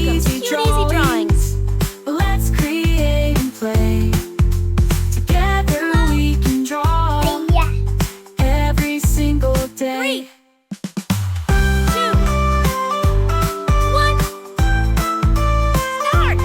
Welcome to Cute Easy Drawings. Let's create and play. Together we can draw every single day. 3, 2, 1, start!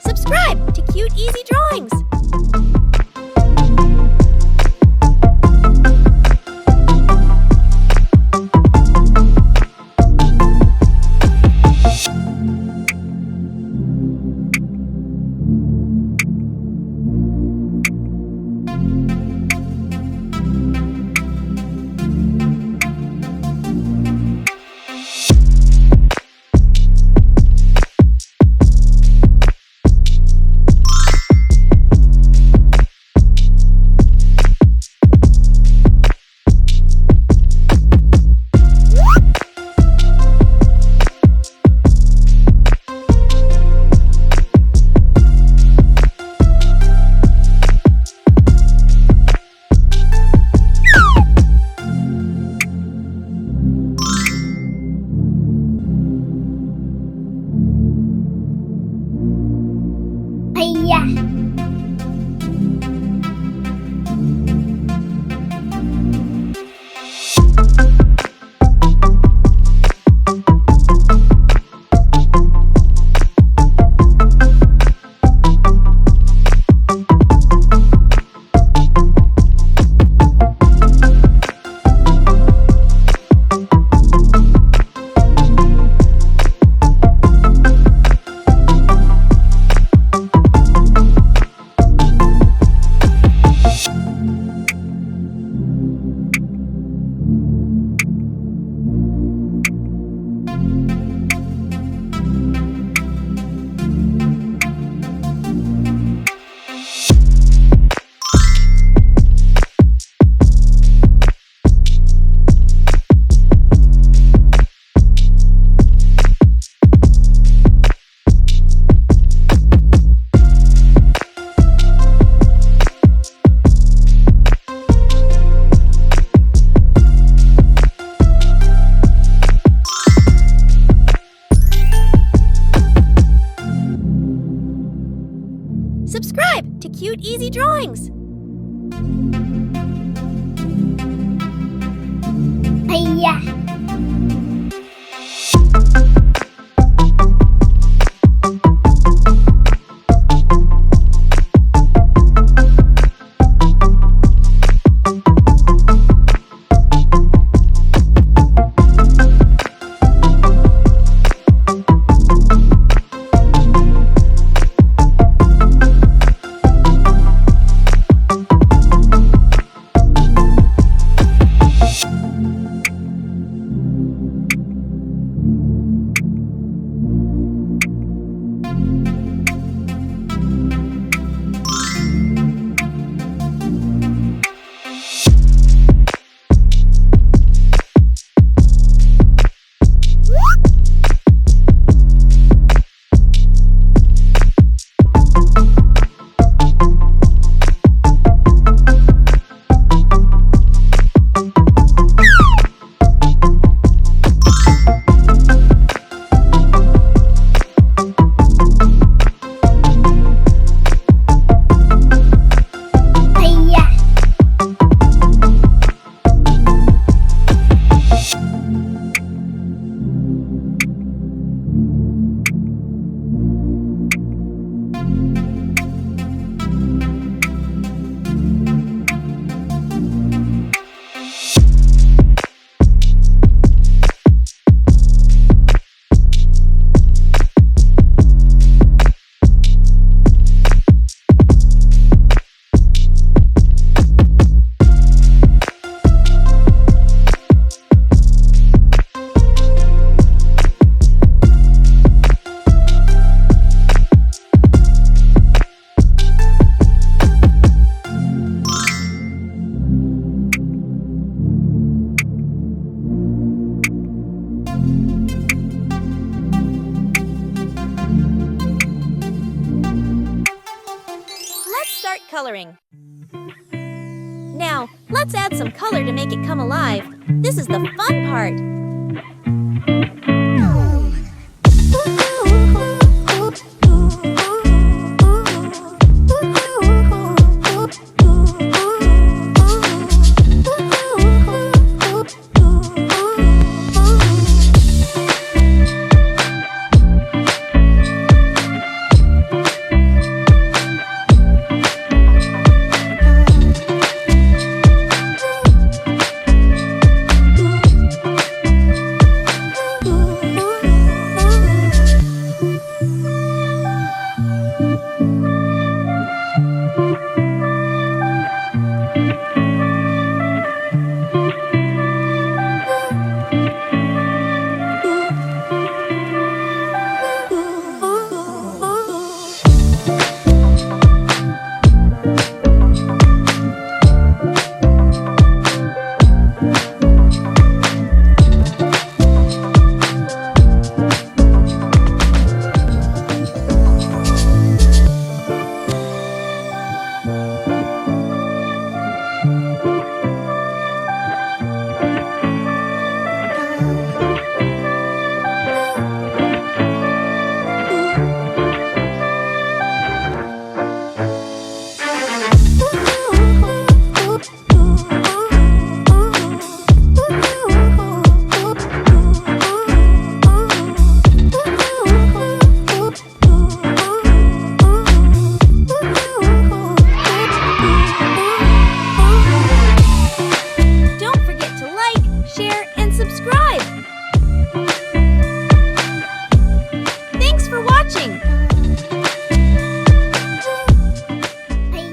Subscribe to Cute Easy Drawings. Subscribe to Cute Easy Drawings. coloring. Now, let's add some color to make it come alive. This is the fun part.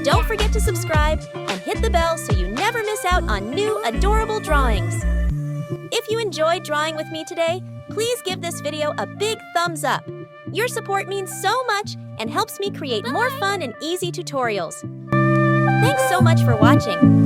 Don't forget to subscribe and hit the bell so you never miss out on new adorable drawings. If you enjoyed drawing with me today, please give this video a big thumbs up. Your support means so much and helps me create more fun and easy tutorials. Thanks so much for watching.